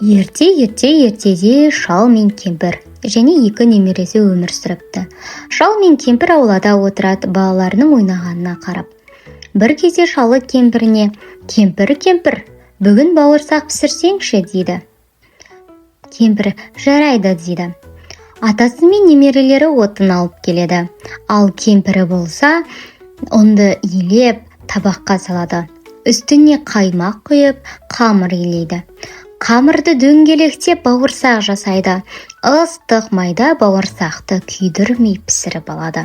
Ертеде шал мен кемпір және екі немересі өмір сүріпті. Шал мен кемпір аулада отырады, балаларының ойнағанына қарап. Бір кезде шалы кемпіріне: кемпір, бүгін бауырсақ пісірсеңші дейді. Кемпір: жарайды дейді. Атасы мен немерелері отын алып келеді. Ал кемпірі болса, онды илеп табаққа салады. Үстіне қаймақ құйып, қамыр илейді. Қамырды дөңгелектеп бауырсақ жасайды. Ыстық майда бауырсақты күйдірмей пісіріп алады.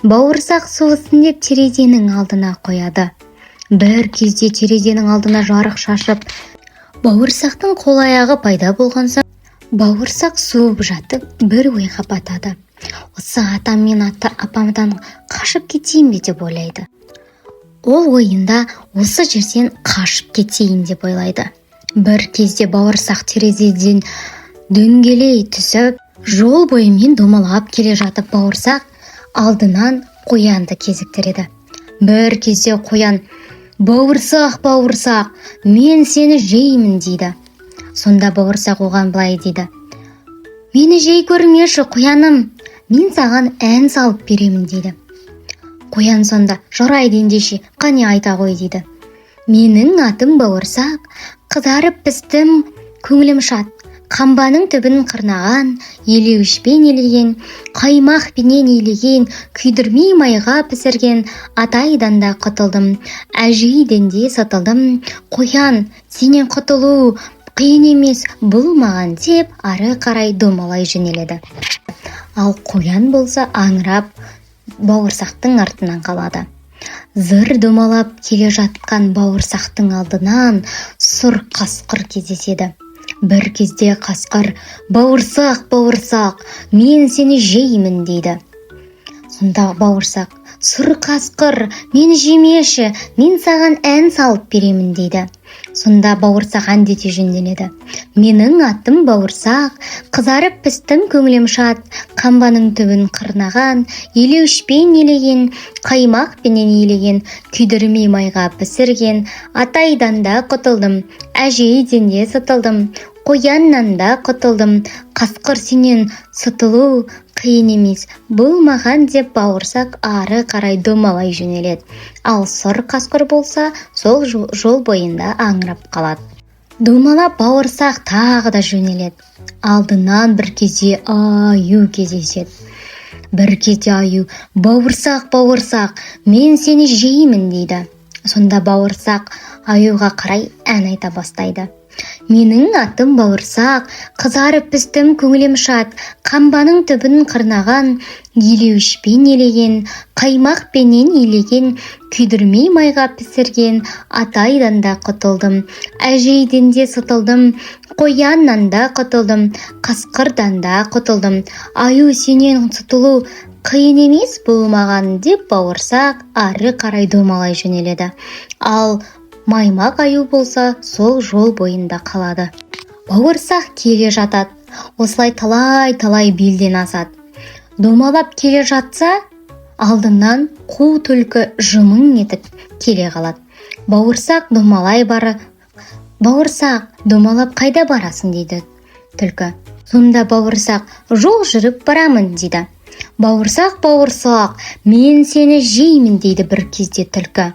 Бауырсақ суысын деп терезенің алдына қояды. Бір кезде терезенің алдына жарық шашып, бауырсақтың қол-аяғы пайда болған соң, бауырсақ суып жатып бір ойға батады. Осы атам мен апамдан қашып кетейін бе деп ойлайды. Ол ойында осы жерден қашып кетейін деп ойлайды. Бір кезде бауырсақ терезеден дөңгелей түсіп, жол бойымен домалап келе жатып, бауырсақ алдынан қоянды кезіктіреді. Бір кезде қоян: бауырсақ, мен сені жеймін дейді. Сонда бауырсақ оған былай дейді: мені жей көрмеші қояным, мен саған ән салып беремін дейді. Қоян сонда: жарайды ендеше, қане айта ғой дейді. Менің атым бауырсақ, қызарып пістім, көңілім шат, қамбаның түбін қырнаған, елеуішпен елеген, қаймақпенен илеген, күйдірмей майға пісірген, атайдан да құтылдым, әжейден де сатылдым. Қоян, сенен құтылу қиын емес, бұл маған деп ары қарай домалай жөнеледі. Ал қоян болса аңырап бауырсақтың артынан қалады. Зыр домалап келе жатқан бауырсақтың алдынан сұр қасқыр кездеседі. Бір кезде қасқыр: бауырсақ, мен сені жеймін дейді. Сонда бауырсақ: сұр қасқыр, мені жемеші, мен саған ән салып беремін дейді. Сонда бауырсақ әндете жөнеледі: менің атым бауырсақ, қызарып пістім, көңілім шат, қамбаның түбін қырнаған, елеуішпен елеген, қаймақпенен илеген, күйдірмей майға пісірген, атайдан да құтылдым, әжейден де сатылдым, қояннан да құтылдым, қасқыр сенен сытылу қиын емес, бұл маған деп бауырсақ ары қарай домалай жөнеледі. Ал сұр қасқыр болса, сол жол бойында аңырап қалады. Домалап бауырсақ тағы да жөнеледі. Алдынан бір кезде аю кездеседі. Бір кезде аю: бауырсақ, мен сені жеймін дейді. Сонда бауырсақ аюға қарай ән айта бастайды: менің атым бауырсақ, қызарып пістім, көңілім шат, қамбаның түбін қырнаған, елеуішпен елеген, қаймақпенен илеген, күйдірмей майға пісірген, атайдан да құтылдым, әжейден де сытылдым, қояннан да құтылдым, қасқырдан да құтылдым, аю сенен сытылу қиын емес, бұл маған деп бауырсақ ары қарай домалай жөнеледі. Ал маймақ аю болса, сол жол бойында қалады. Бауырсақ келе жатады. Осылай талай белден асады. Домалап келе жатса, алдынан қу түлкі жымың етіп келе қалады. Бауырсақ домалай бары: бауырсақ, домалап қайда барасың дейді түлкі. Сонда бауырсақ: жол жүріп барамын дейді. Бауырсақ, мен сені жеймін дейді бір кезде түлкі.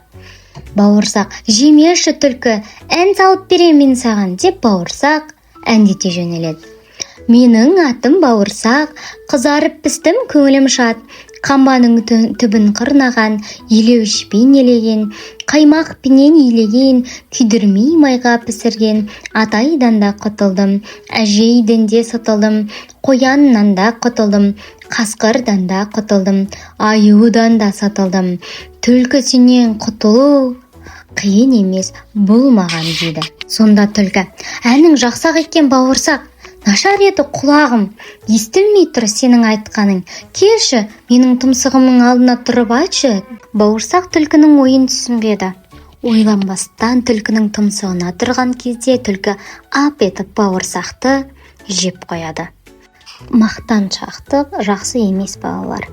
Бауырсақ: жемеші түлкі, ән салып беремін саған деп бауырсақ әндете жөнеледі: менің атым бауырсақ, қызарып пістім, көңілім шат, қамбаның түбін қырнаған, елеуішпен елеген, қаймақпенен илеген, күйдірмей майға пісірген, атайдан да құтылдым, әжейден де сатылдым, қояннан да құтылдым, қасқырдан да құтылдым, аюдан да сатылдым, түлкі сенен құтылу қиын емес, бұл маған дейді. Сонда түлкі: әнің жақсақ екен бауырсақ, нашар еді құлағым, естілмей тұр сенің айтқаның, келші, менің тұмсығымның алдына тұрып айтшы. Бауырсақ түлкінің ойын түсінбеді. Ойланбастан түлкінің тұмсығына тұрған кезде түлкі ап етіп бауырсақты жеп қояды. Мақтаншақтық жақсы емес балалар.